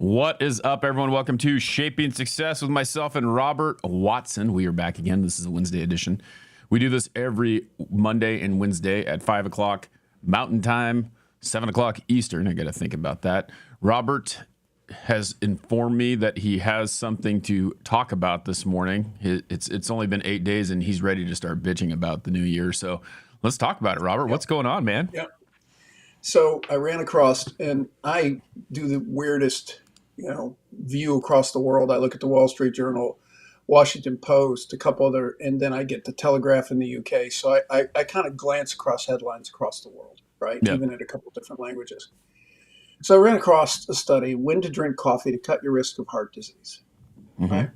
What is up, everyone? Welcome to Shaping Success with myself and Robert Watson. We are back again. This is a Wednesday edition. We do this every Monday and Wednesday at 5 o'clock Mountain Time, 7 o'clock Eastern. I got to think about that. Robert has informed me that he has something to talk about this morning. It's only been 8 days, and he's ready to start bitching about the new year. So let's talk about it, Robert. What's going on, man? Yeah. So I ran across, and I do the weirdest, view across the world. I look at the Wall Street Journal, Washington Post, a couple other, and then I get the Telegraph in the UK. So I kind of glance across headlines across the world, right? Yeah. Even in a couple different languages. So I ran across a study, when to drink coffee to cut your risk of heart disease. Mm-hmm. Right?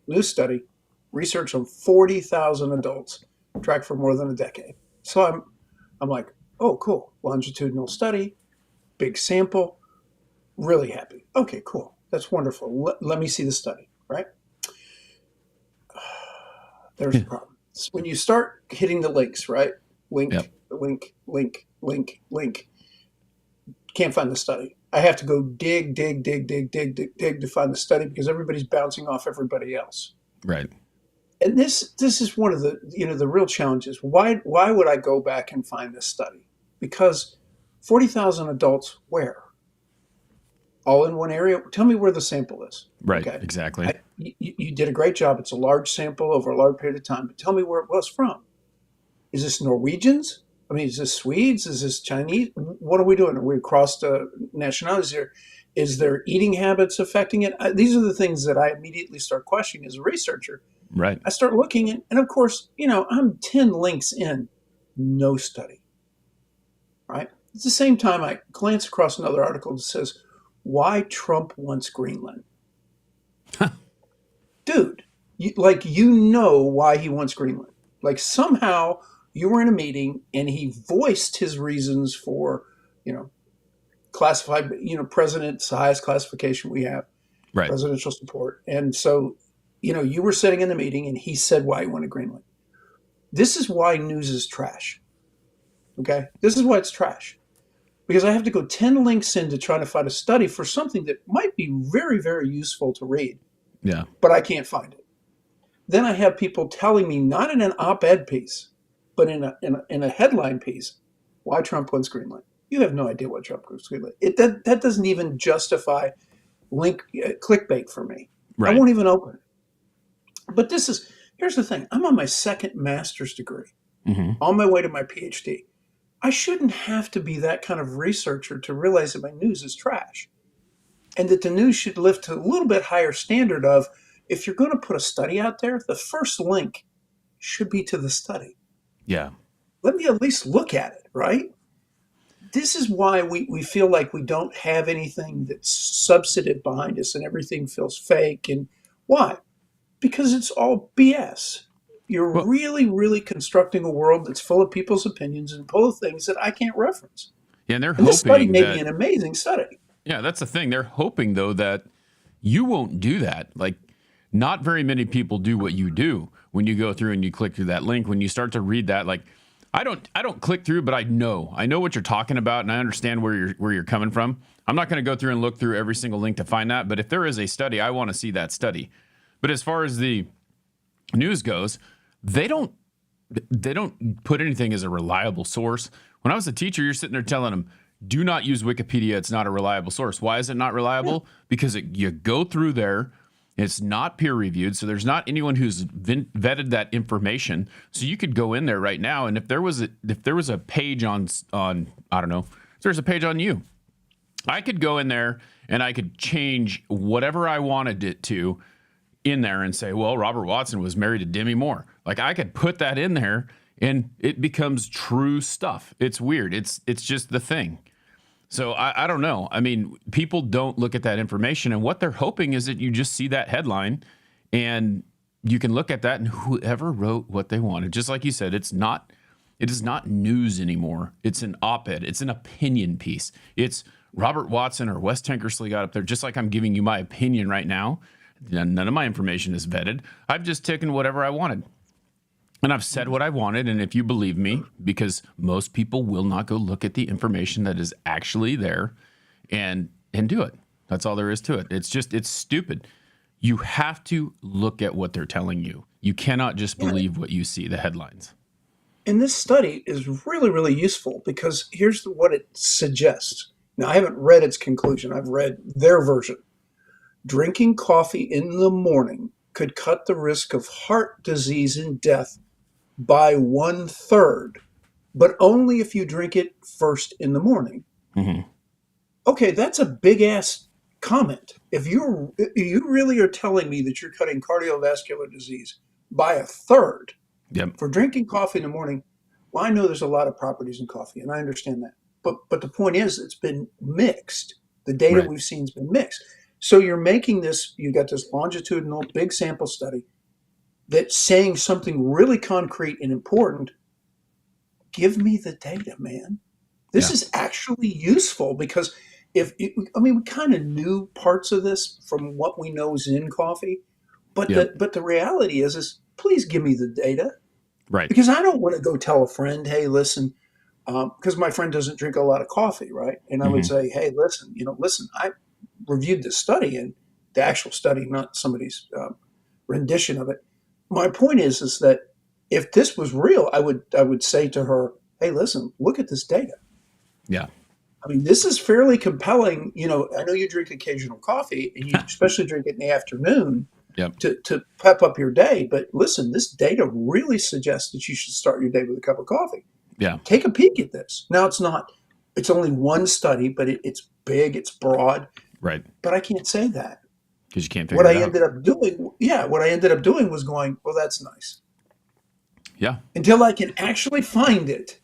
New study, research on 40,000 adults tracked for more than a decade. So I'm like, oh, cool. Longitudinal study, big sample, really happy. Okay, cool. That's wonderful. Let me see the study, right? There's a problem. So when you start hitting the links, right? Link, Yep. link. Can't find the study. I have to go dig to find the study because everybody's bouncing off everybody else. Right. And this is one of the the real challenges. Why would I go back and find this study? Because 40,000 adults where? All in one area? Tell me where the sample is. Right. Okay. Exactly. You did a great job. It's a large sample over a large period of time, but tell me where it was from. Is this Norwegians? I mean, is this Swedes? Is this Chinese? What are we doing? Are we across the nationalities here? Is their eating habits affecting it? These are the things that I immediately start questioning as a researcher. Right. I start looking at, and of course, I'm 10 links in, no study, right? At the same time, I glance across another article that says, why Trump wants Greenland. Dude, you know why he wants Greenland. Like somehow you were in a meeting and he voiced his reasons for, classified, president's highest classification we have, Right. presidential support. And so, you were sitting in the meeting and he said why he wanted Greenland. This is why news is trash. Okay? This is why it's trash. Because I have to go 10 links in to try to find a study for something that might be very, very useful to read. Yeah. But I can't find it. Then I have people telling me, not in an op-ed piece, but in a headline piece, why Trump wants Greenland. You have no idea what Trump wants Greenland. That doesn't even justify clickbait for me. Right. I won't even open it. But here's the thing. I'm on my second master's degree, on my way to my PhD. I shouldn't have to be that kind of researcher to realize that my news is trash. And that the news should lift to a little bit higher standard of, if you're going to put a study out there, the first link should be to the study. Yeah. Let me at least look at it, right? This is why we feel like we don't have anything that's substantive behind us and everything feels fake. And why? Because it's all BS. You're really, really constructing a world that's full of people's opinions and full of things that I can't reference. Yeah, and they're And this study hoping may that be an amazing study. Yeah, that's the thing. They're hoping though that you won't do that. Like, not very many people do what you do when you go through and you click through that link. When you start to read that, like, I don't click through, but I know what you're talking about, and I understand where you're coming from. I'm not going to go through and look through every single link to find that, but if there is a study, I want to see that study. But as far as the news goes, they don't put anything as a reliable source. When I was a teacher, you're sitting there telling them, do not use Wikipedia. It's not a reliable source. Why is it not reliable? Yeah. Because you go through there. It's not peer reviewed. So there's not anyone who's vetted that information. So you could go in there right now. And if there was a page on, I don't know, if there's a page on you, I could go in there and I could change whatever I wanted it to in there and say, well, Robert Watson was married to Demi Moore. Like, I could put that in there and it becomes true stuff. It's weird. It's just the thing. So I don't know. I mean, people don't look at that information, and what they're hoping is that you just see that headline and you can look at that, and whoever wrote what they wanted, just like you said, it is not news anymore. It's an op-ed. It's an opinion piece. It's Robert Watson or Wes Tankersley got up there, just like I'm giving you my opinion right now. None of my information is vetted. I've just taken whatever I wanted. And I've said what I wanted, and if you believe me, because most people will not go look at the information that is actually there and do it. That's all there is to it. It's stupid. You have to look at what they're telling you. You cannot just Yeah. believe what you see, the headlines. And this study is really, really useful because here's what it suggests. Now, I haven't read its conclusion, I've read their version. Drinking coffee in the morning could cut the risk of heart disease and death by 1/3, but only if you drink it first in the morning. Hmm. Okay, that's a big ass comment. If you really are telling me that you're cutting cardiovascular disease by 1/3 Yep. for drinking coffee in the morning, well, I know there's a lot of properties in coffee, and I understand that. But the point is, it's been mixed. The data Right. we've seen has been mixed. So you're making this. You got this longitudinal big sample study that's saying something really concrete and important. Give me the data, man. This Yeah. is actually useful because I mean, we kind of knew parts of this from what we know is in coffee, but Yep. the reality is please give me the data Right. because I don't want to go tell a friend, hey, listen, because my friend doesn't drink a lot of coffee, right? And I would Hmm. say, hey, listen, listen, I reviewed this study and the actual study, not somebody's rendition of it. My point is that if this was real, I would say to her, hey, listen, look at this data. Yeah. I mean, this is fairly compelling. I know you drink occasional coffee, and you especially drink it in the afternoon Yep. to pep up your day. But listen, this data really suggests that you should start your day with a cup of coffee. Yeah. Take a peek at this. Now, it's only one study, but it's big, it's broad, Right. but I can't say that. Because you can't What figure I it out. ended up doing, yeah, what I ended up doing was going, well, that's nice. Yeah. Until I can actually find it,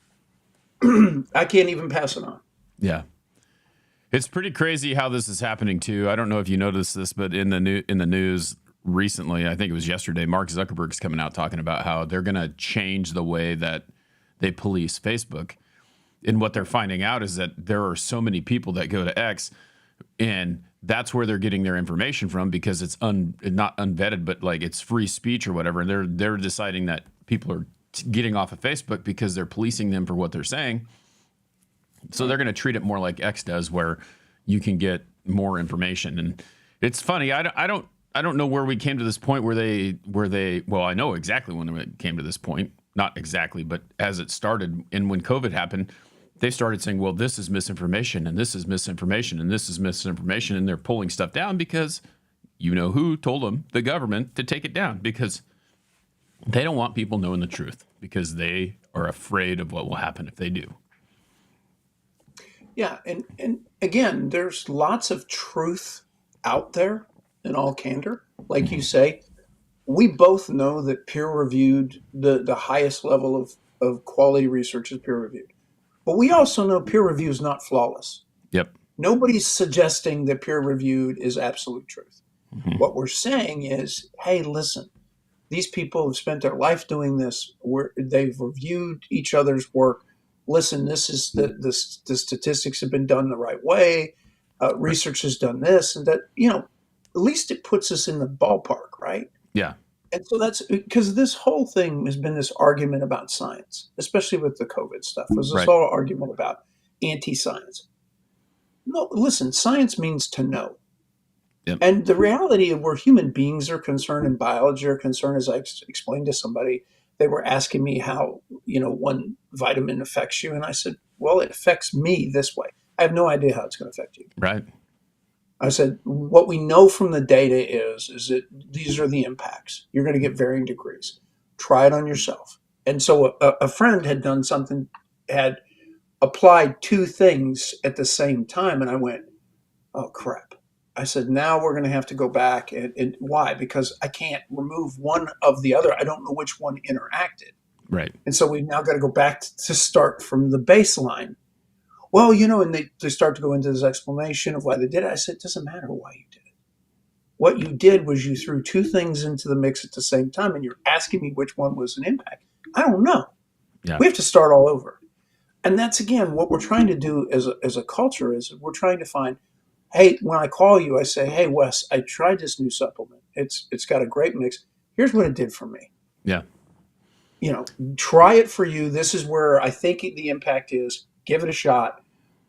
I can't even pass it on. Yeah. It's pretty crazy how this is happening too. I don't know if you noticed this, but in the news recently, I think it was yesterday, Mark Zuckerberg's coming out talking about how they're going to change the way that they police Facebook. And what they're finding out is that there are so many people that go to X, and that's where they're getting their information from because it's not unvetted, but like it's free speech or whatever. And they're deciding that people are getting off of Facebook because they're policing them for what they're saying. So they're going to treat it more like X does, where you can get more information. And it's funny. I don't know where we came to this point where they. Well, I know exactly when it came to this point. Not exactly, but as it started, and when COVID happened, they started saying, "Well, this is misinformation, and this is misinformation, and this is misinformation," and they're pulling stuff down because you know who told them, the government, to take it down because they don't want people knowing the truth because they are afraid of what will happen if they do. Yeah, and again, there's lots of truth out there in all candor. Like you Hmm. say, we both know that peer reviewed, the highest level of quality research is peer reviewed. But we also know peer review is not flawless. Yep. Nobody's suggesting that peer reviewed is absolute truth. Hmm. What we're saying is, hey, listen, these people have spent their life doing this. They've reviewed each other's work. Listen, this is the statistics have been done the right way. Research has done this and that. At least it puts us in the ballpark, right? Yeah. And so that's because this whole thing has been this argument about science, especially with the COVID stuff. Was this Right. whole argument about anti-science? No, listen, science means to know. Yep. And the reality of where human beings are concerned and biology are concerned, as I explained to somebody, they were asking me how, one vitamin affects you. And I said, well, it affects me this way. I have no idea how it's going to affect you. Right. I said, what we know from the data is that these are the impacts. You're going to get varying degrees. Try it on yourself. And so a friend had done something, had applied two things at the same time. And I went, oh, crap. I said, now we're going to have to go back. And why? Because I can't remove one of the other. I don't know which one interacted. Right. And so we've now got to go back to start from the baseline. Well, and they start to go into this explanation of why they did it. I said, it doesn't matter why you did it. What you did was you threw two things into the mix at the same time, and you're asking me which one was an impact. I don't know. Yeah. We have to start all over. And that's, again, what we're trying to do as a culture is we're trying to find, hey, when I call you, I say, hey, Wes, I tried this new supplement. It's got a great mix. Here's what it did for me. Yeah. Try it for you. This is where I think the impact is. Give it a shot.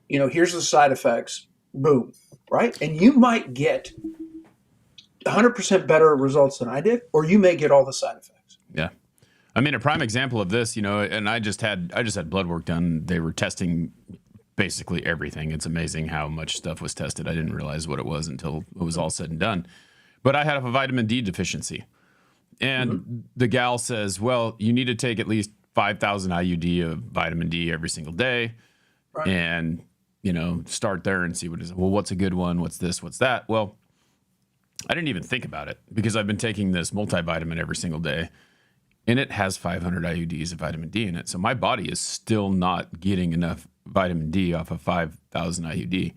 Here's the side effects. Boom. right? And you might get 100% better results than I did, or you may get all the side effects. Yeah. I mean, a prime example of this, and I just had blood work done. They were testing basically everything. It's amazing how much stuff was tested. I didn't realize what it was until it was all said and done. But I had a vitamin D deficiency. And the gal says, well, you need to take at least 5,000 IUD of vitamin D every single day. Right. And, start there and see what is, well, what's a good one? What's this? What's that? Well, I didn't even think about it because I've been taking this multivitamin every single day and it has 500 IUDs of vitamin D in it. So my body is still not getting enough vitamin D off of 5,000 IUD.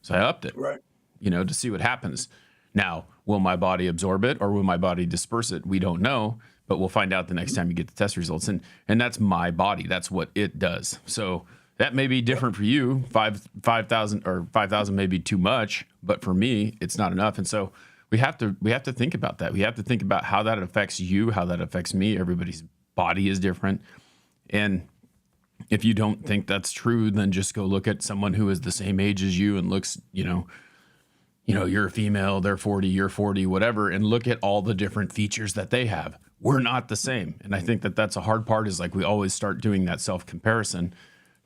So I upped it, Right. to see what happens. Now, will my body absorb it or will my body disperse it? We don't know, but we'll find out the next time you get the test results. And that's my body. That's what it does. So that may be different for you. 5,000 or 5,000 may be too much, but for me, it's not enough. And so we have to think about that. We have to think about how that affects you, how that affects me. Everybody's body is different. And if you don't think that's true, then just go look at someone who is the same age as you and looks, you're a female, they're 40, you're 40, whatever, and look at all the different features that they have. We're not the same. And I think that that's a hard part is like we always start doing that self-comparison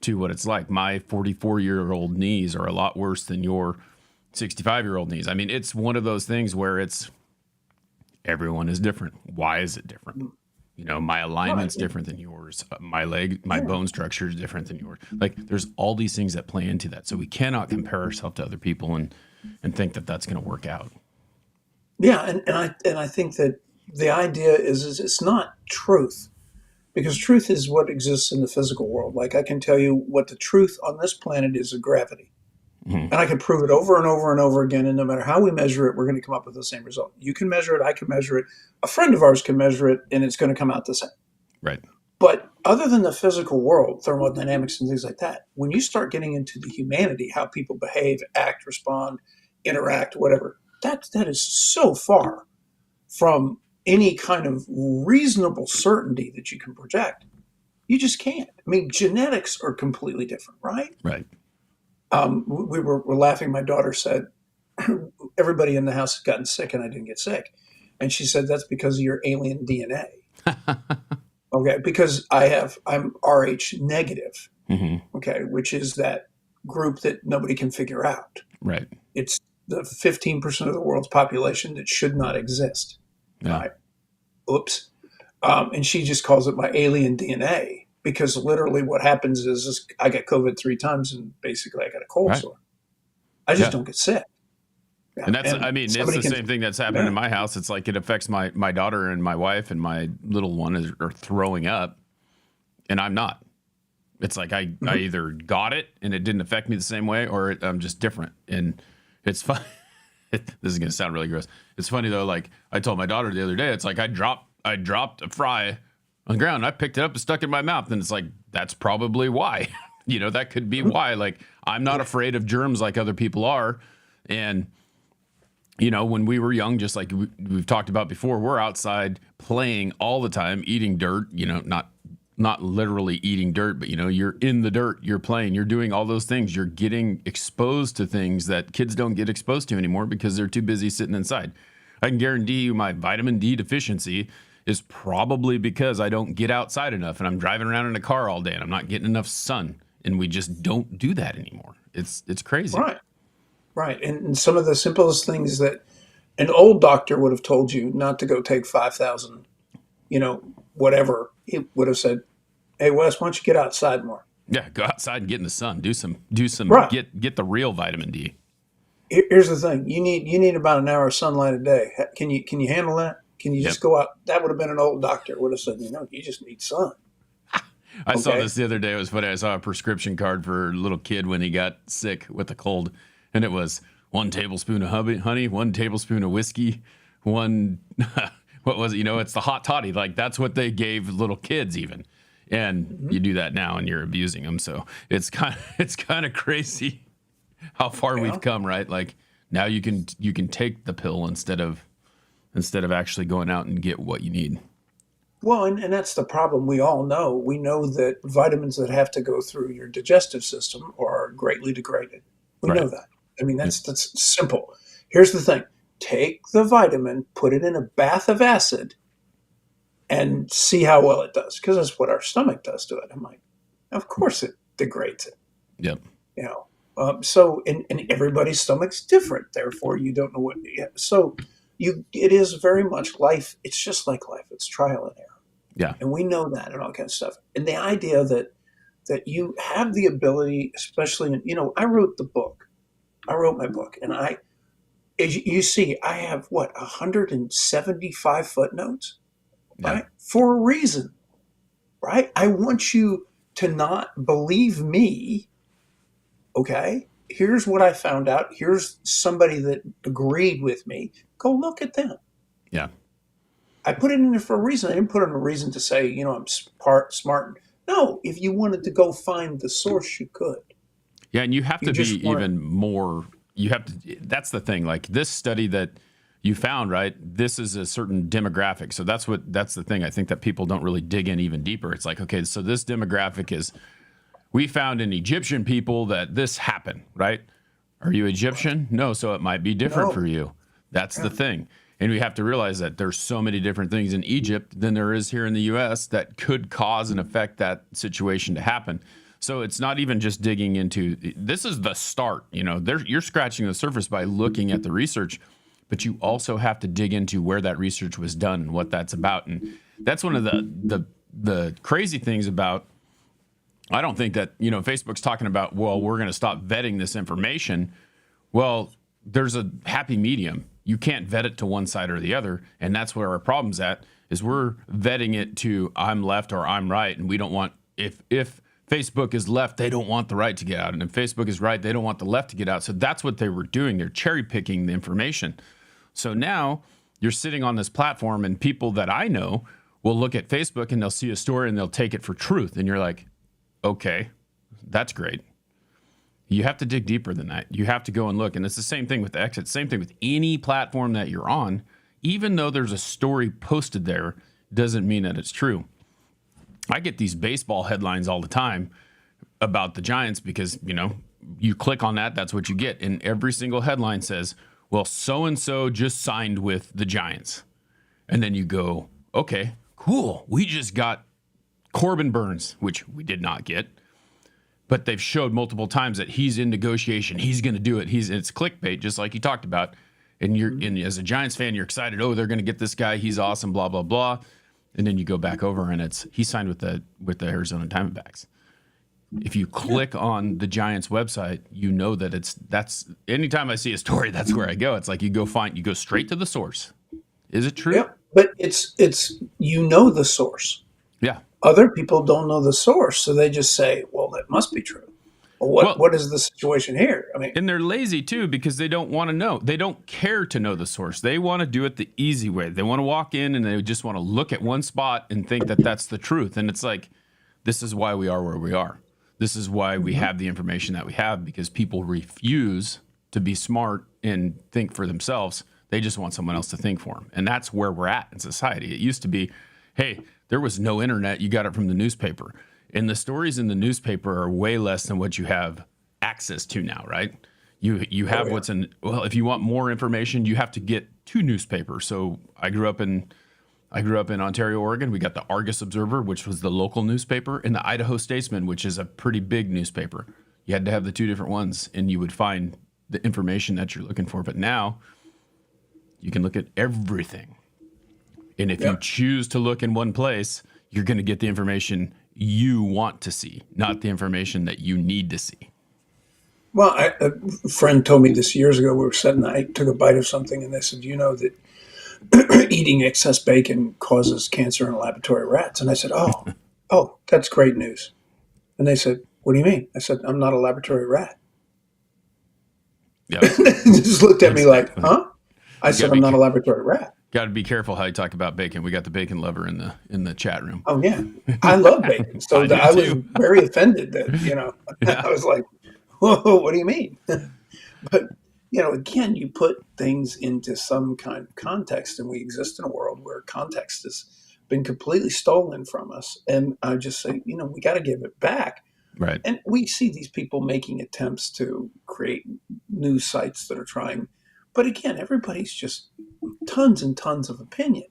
to what it's like. My 44-year-old knees are a lot worse than your 65-year-old knees. I mean, it's one of those things where everyone is different. Why is it different? My alignment's different than yours. My bone structure is different than yours. Like there's all these things that play into that. So we cannot compare ourselves to other people and think that that's going to work out. Yeah, and I think that the idea is it's not truth, because truth is what exists in the physical world. Like I can tell you what the truth on this planet is of gravity. Mm-hmm. And I can prove it over and over and over again. And no matter how we measure it, we're going to come up with the same result. You can measure it. I can measure it. A friend of ours can measure it, and it's going to come out the same. Right. But other than the physical world, thermodynamics and things like that, when you start getting into the humanity, how people behave, act, respond, interact, whatever, that is so far from any kind of reasonable certainty that you can project. You just can't. I mean, genetics are completely different, right? Right. We were laughing. My daughter said, everybody in the house has gotten sick and I didn't get sick. And she said, that's because of your alien DNA. Okay. Because I'm Rh negative. Mm-hmm. Okay. Which is that group that nobody can figure out. Right. It's the 15% of the world's population that should not exist. Yeah. Right. Oops. And she just calls it my alien DNA. Because literally what happens is I get COVID 3 times and basically I got a cold Right. sore. I just don't get sick. Yeah. And it's the same thing that's happening Yeah. in my house. It's like it affects my daughter and my wife, and my little one are throwing up and I'm not. It's like I either got it and it didn't affect me the same way, or I'm just different. And it's fun. This is going to sound really gross. It's funny though. Like I told my daughter the other day, it's like I dropped a fry on the ground. I picked it up and stuck it in my mouth. And it's like, that's probably why, that could be why. Like, I'm not afraid of germs like other people are. And, when we were young, just like we've talked about before, we're outside playing all the time, eating dirt, not literally eating dirt, but, you're in the dirt, you're playing, you're doing all those things. You're getting exposed to things that kids don't get exposed to anymore because they're too busy sitting inside. I can guarantee you my vitamin D deficiency is probably because I don't get outside enough and I'm driving around in a car all day and I'm not getting enough sun, and we just don't do that anymore. It's crazy. Right. And some of the simplest things that an old doctor would have told you not to go take 5,000, whatever, he would have said, hey, Wes, why don't you get outside more? Yeah, go outside and get in the sun. Do some Right. get the real vitamin D. Here's the thing. You need about an hour of sunlight a day. Can you handle that? Can you just go out? That would have been an old doctor would have said, you just need sun. I saw this the other day. It was funny. I saw a prescription card for a little kid when he got sick with a cold, and it was 1 tablespoon of honey, 1 tablespoon of whiskey, one what was it? It's the hot toddy. Like that's what they gave little kids even. And you do that now and you're abusing them. So it's kind of crazy how far we've come, right? Like now you can take the pill instead of actually going out and get what you need. Well, and that's the problem. We all know. We know that vitamins that have to go through your digestive system are greatly degraded. We know that. I mean, that's simple. Here's the thing: take the vitamin, put it in a bath of acid, and see how well it does. Because that's what our stomach does to it. I'm like, of course it degrades it. Yep. You know. So, and everybody's stomach's different. Therefore, you don't know what. Yeah, so, it is very much life. It's just like life. It's trial and error, Yeah. and we know that and all kind of stuff. And the idea that you have the ability, especially in, I wrote the book. I wrote my book, and as you see, I have what 175 footnotes, Yeah. right? For a reason, right? I want you to not believe me. Okay, here's what I found out. Here's somebody that agreed with me. Go look at them. Yeah. I put it in there for a reason. I didn't put in a reason to say, I'm smart. No, if you wanted to go find the source, you could. Yeah, and you have You to be just want even more. You have to. That's the thing. Like this study that you found, right? This is a certain demographic. So that's the thing. I think that people don't really dig in even deeper. It's like, okay, so this demographic is. We found in Egyptian people that this happened, right? Are you Egyptian? No, so it might be different no. for you. That's the Yeah. thing. And we have to realize that there's so many different things in Egypt than there is here in the US that could cause and affect that situation to happen. So it's not even just digging into this is the start, you're scratching the surface by looking at the research, but you also have to dig into where that research was done and what that's about. And that's one of the crazy things about I don't think that, Facebook's talking about, well, we're going to stop vetting this information. Well, there's a happy medium. You can't vet it to one side or the other. And that's where our problem's at is we're vetting it to I'm left or I'm right. And we don't want, if Facebook is left, they don't want the right to get out. And if Facebook is right, they don't want the left to get out. So that's what they were doing. They're cherry picking the information. So now you're sitting on this platform and people that I know will look at Facebook and they'll see a story and they'll take it for truth. And you're like, okay, that's great. You have to dig deeper than that. You have to go and look. And it's the same thing with X. It's the same thing with any platform that you're on. Even though there's a story posted there, doesn't mean that it's true. I get these baseball headlines all the time about the Giants because, you click on that, that's what you get. And every single headline says, well, so-and-so just signed with the Giants. And then you go, okay, cool. We just got Corbin Burns, which we did not get, but they've showed multiple times that he's in negotiation. He's going to do it. It's clickbait, just like you talked about. And as a Giants fan, you're excited. Oh, they're going to get this guy. He's awesome. Blah blah blah. And then you go back over and he signed with the Arizona Diamondbacks. If you click on the Giants website, you know that that's. Anytime I see a story, that's where I go. It's like you go straight to the source. Is it true? Yeah, but it's the source. Yeah. Other people don't know the source, so they just say, "Well, that must be true." Well, what is the situation here? I mean, and they're lazy too because they don't want to know. They don't care to know the source. They want to do it the easy way. They want to walk in and they just want to look at one spot and think that that's the truth. And it's like, this is why we are where we are. This is why we have the information that we have because people refuse to be smart and think for themselves. They just want someone else to think for them. And that's where we're at in society. It used to be, hey, there was no internet. You got it from the newspaper. And the stories in the newspaper are way less than what you have access to now, right? You have what's in. Well, if you want more information, you have to get to newspapers. So I grew up in Ontario, Oregon. We got the Argus Observer, which was the local newspaper, and the Idaho Statesman, which is a pretty big newspaper. You had to have the two different ones, and you would find the information that you're looking for. But now you can look at everything. And if you choose to look in one place, you're going to get the information you want to see, not the information that you need to see. Well, a friend told me this years ago. We were sitting, I took a bite of something, and they said, that eating excess bacon causes cancer in laboratory rats? And I said, oh, that's great news. And they said, what do you mean? I said, I'm not a laboratory rat. Yeah. They just looked at me like, huh? I said, I'm not a laboratory rat. Got to be careful how you talk about bacon. We got the bacon lover in the chat room. Oh yeah, I love bacon. So I was very offended that I was like, whoa, what do you mean? But again, you put things into some kind of context, and we exist in a world where context has been completely stolen from us. And I just say, we got to give it back. Right. And we see these people making attempts to create news sites that are trying. But again, everybody's just tons and tons of opinion.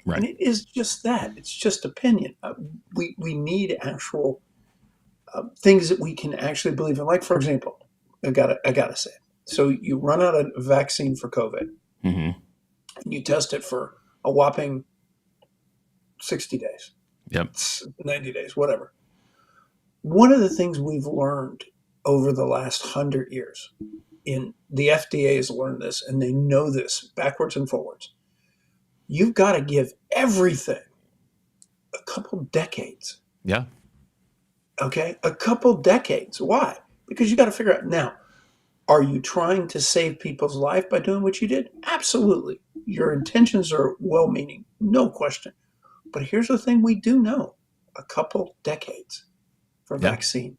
And Right. it is just that. It's just opinion. We need actual things that we can actually believe in. Like, for example, I gotta say it. So you run out of vaccine for COVID Mm-hmm. and you test it for a whopping 60 days, Yep. 90 days, whatever. One of the things we've learned over the last 100 years, in the FDA has learned this and they know this backwards and forwards. You've got to give everything a couple decades. Yeah. Okay, a couple decades. Why? Because you got to figure out now, are you trying to save people's life by doing what you did? Absolutely. Your intentions are well meaning, no question. But here's the thing we do know, a couple decades for Yeah. vaccines,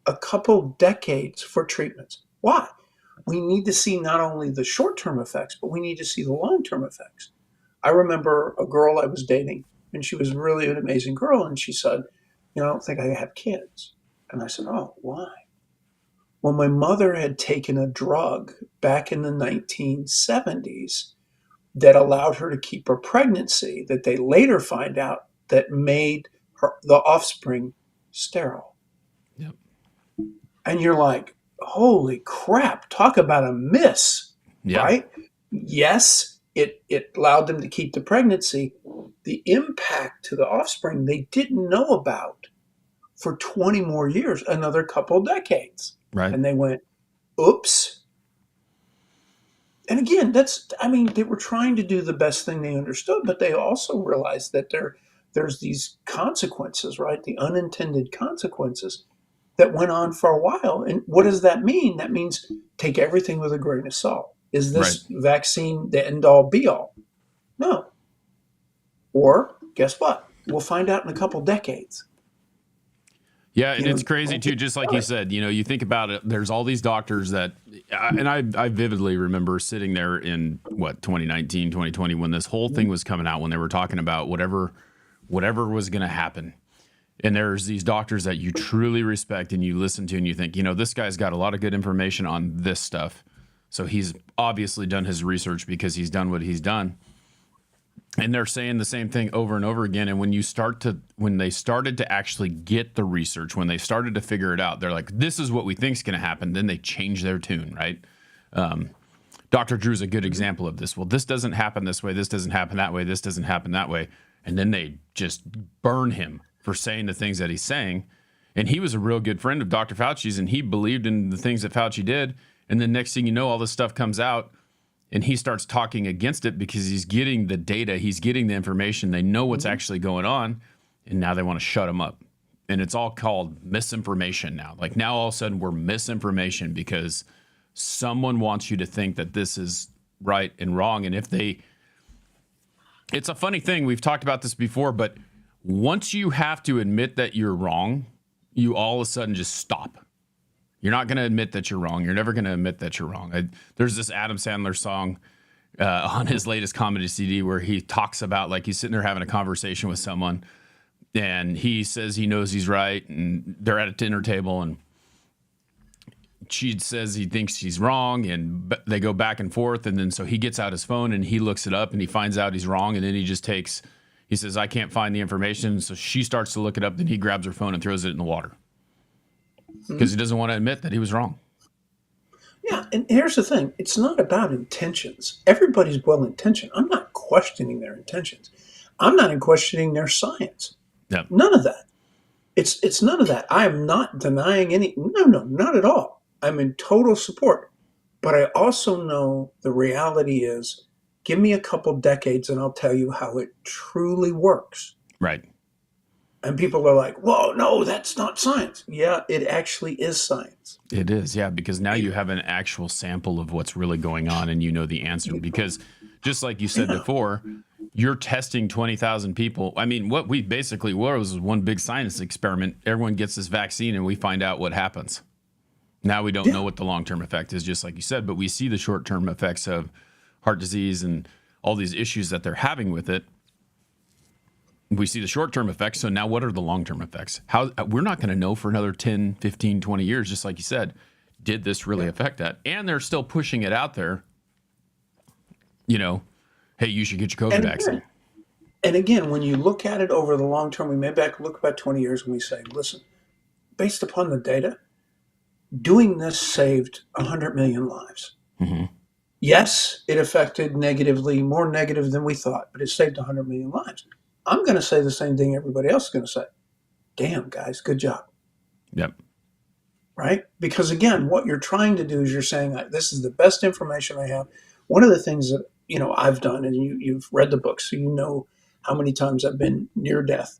a couple decades for treatments. Why? We need to see not only the short term effects, but we need to see the long term effects. I remember a girl I was dating, and she was really an amazing girl, and she said, I don't think I have kids. And I said, oh, why? Well, my mother had taken a drug back in the 1970s that allowed her to keep her pregnancy that they later find out that made the offspring sterile. Yep. And you're like, holy crap, talk about a miss, Yeah. right? Yes, it allowed them to keep the pregnancy. The impact to the offspring they didn't know about for 20 more years, another couple decades. Right. And they went, oops. And again, they were trying to do the best thing they understood, but they also realized that there's these consequences, right? The unintended consequences that went on for a while. And what does that mean? That means take everything with a grain of salt. Is this vaccine the end all be all? No. Or guess what? We'll find out in a couple decades. Yeah, and it's crazy too. Just like you said, you think about it. There's all these doctors that, and I vividly remember sitting there in 2019, 2020, when this whole thing was coming out, when they were talking about whatever was going to happen. And there's these doctors that you truly respect and you listen to, and you think, this guy's got a lot of good information on this stuff. So he's obviously done his research because he's done what he's done. And they're saying the same thing over and over again. And when they started to actually get the research, when they started to figure it out, they're like, this is what we think is going to happen. Then they change their tune, right? Dr. Drew's a good example of this. Well, this doesn't happen this way. This doesn't happen that way. This doesn't happen that way. And then they just burn him for saying the things that he's saying. And he was a real good friend of Dr. Fauci's, and he believed in the things that Fauci did. And then next thing you know, all this stuff comes out. And he starts talking against it because he's getting the data, he's getting the information, they know what's actually going on, and now they want to shut him up. And it's all called misinformation now. Like now all of a sudden we're misinformation because someone wants you to think that this is right and wrong. And it's a funny thing, we've talked about this before, but once you have to admit that you're wrong, you all of a sudden just stop. You're not going to admit that you're wrong. You're never going to admit that you're wrong. There's this Adam Sandler song on his latest comedy CD where he talks about, like, he's sitting there having a conversation with someone and he says he knows he's right, and they're at a dinner table and she says he thinks she's wrong, and they go back and forth. And then so he gets out his phone and he looks it up and he finds out he's wrong. And then he says, I can't find the information. So she starts to look it up. Then he grabs her phone and throws it in the water. Because he doesn't want to admit that he was wrong. Yeah, and here's the thing. It's not about intentions. Everybody's well-intentioned. I'm not questioning their intentions. I'm not questioning their science. Yep. None of that. It's none of that. I am not denying any. No, not at all. I'm in total support. But I also know the reality is, give me a couple decades and I'll tell you how it truly works. Right. And people are like, whoa, no, that's not science. Yeah, it actually is science. It is, yeah, because now you have an actual sample of what's really going on and you know the answer. Because just like you said before, you're testing 20,000 people. I mean, what we basically were was one big science experiment. Everyone gets this vaccine and we find out what happens. Now we don't know what the long-term effect is, just like you said, but we see the short-term effects of heart disease and all these issues that they're having with it. we see the short-term effects. So now what are the long-term effects? How we're not going to know for another 10, 15, 20 years, just like you said, did this really affect that? And they're still pushing it out there. You know, hey, you should get your COVID vaccine. And again, when you look at it over the long term, we may look about 20 years and we say, listen, based upon the data, doing this saved 100 million lives. Mm-hmm. Yes, it affected negatively, more negative than we thought, but it saved 100 million lives. I'm going to say the same thing everybody else is going to say. Damn, guys, good job. Yep. Right? Because again, what you're trying to do is you're saying, this is the best information I have. One of the things that, I've done, and you've read the book, so you know how many times I've been near death.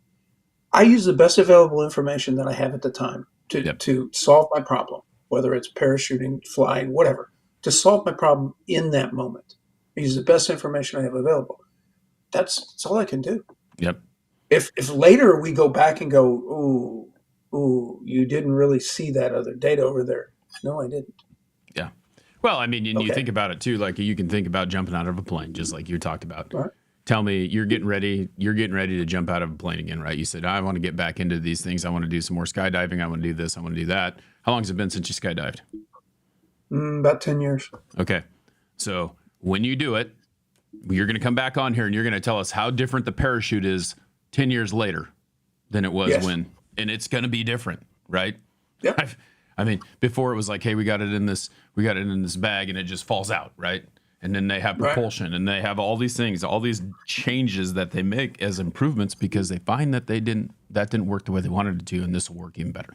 I use the best available information that I have at the time to solve my problem, whether it's parachuting, flying, whatever, to solve my problem in that moment. I use the best information I have available. That's all I can do. Yep. If later we go back and go, ooh, you didn't really see that other data over there. No, I didn't. Yeah. Well, I mean, and you think about it too, like you can think about jumping out of a plane, just like you talked about. Right. Tell me, you're getting ready to jump out of a plane again, right? You said, I want to get back into these things. I want to do some more skydiving. I want to do this. I want to do that. How long has it been since you skydived? About 10 years. Okay. So when you do it, you're going to come back on here and you're going to tell us how different the parachute is 10 years later than it was when, and it's going to be different, right? Yeah. I mean, before it was like, hey, we got it in this bag and it just falls out, right? And then they have propulsion and they have all these things, all these changes that they make as improvements because they find that that didn't work the way they wanted it to, and this will work even better.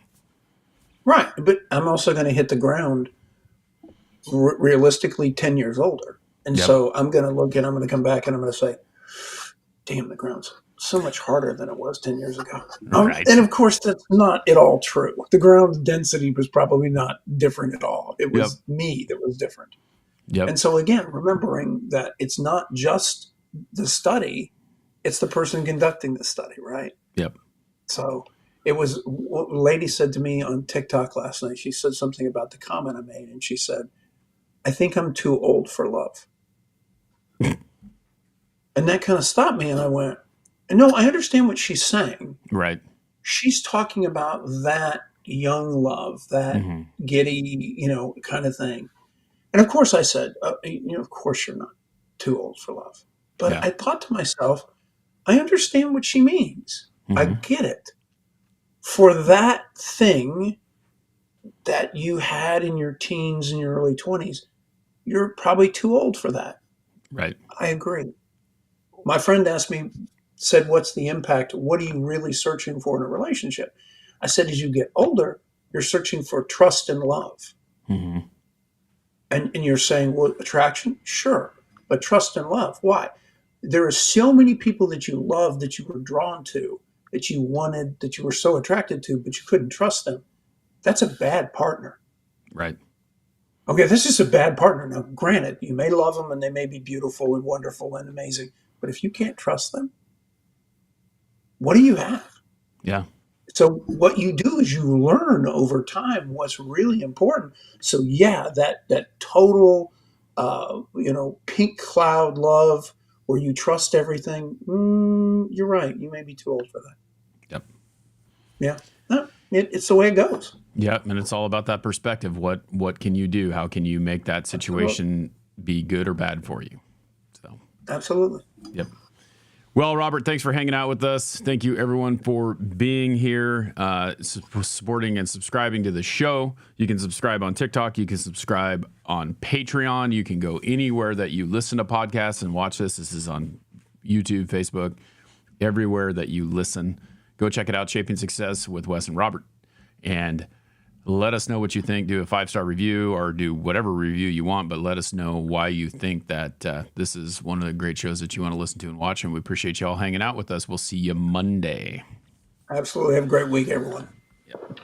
Right. But I'm also going to hit the ground realistically 10 years older. And so I'm going to look and I'm going to come back and I'm going to say, damn, the ground's so much harder than it was 10 years ago. Right. And of course, that's not at all true. The ground density was probably not different at all. It was me that was different. Yep. And so again, remembering that it's not just the study, it's the person conducting the study, right? Yep. So it was what a lady said to me on TikTok last night. She said something about the comment I made, and she said, I think I'm too old for love. And that kind of stopped me, and I went, no, I understand what she's saying. Right. She's talking about that young love, that giddy, kind of thing. And of course I said, of course you're not too old for love. But I thought to myself, I understand what she means. I get it. For that thing that you had in your teens and your early 20s, you're probably too old for that. Right. I agree. My friend said, what's the impact? What are you really searching for in a relationship? I said, as you get older, you're searching for trust and love. Mm-hmm. And you're saying, well, attraction? Sure. But trust and love. Why? There are so many people that you love, that you were drawn to, that you wanted, that you were so attracted to, but you couldn't trust them. That's a bad partner. Right. Okay, this is a bad partner. Now, granted, you may love them and they may be beautiful and wonderful and amazing, but if you can't trust them, what do you have? Yeah. So what you do is you learn over time what's really important. So that total, pink cloud love where you trust everything. You're right. You may be too old for that. Yep. Yeah. No, it's the way it goes. Yep. And it's all about that perspective. What can you do? How can you make that situation be good or bad for you? So. Absolutely. Yep. Well, Robert, thanks for hanging out with us. Thank you, everyone, for being here, supporting and subscribing to the show. You can subscribe on TikTok. You can subscribe on Patreon. You can go anywhere that you listen to podcasts and watch this. This is on YouTube, Facebook, everywhere that you listen. Go check it out, Shaping Success with Wes and Robert. And let us know what you think. Do a 5-star review or do whatever review you want, but let us know why you think that this is one of the great shows that you want to listen to and watch. And we appreciate you all hanging out with us. We'll see you Monday. Absolutely. Have a great week, everyone. Yep.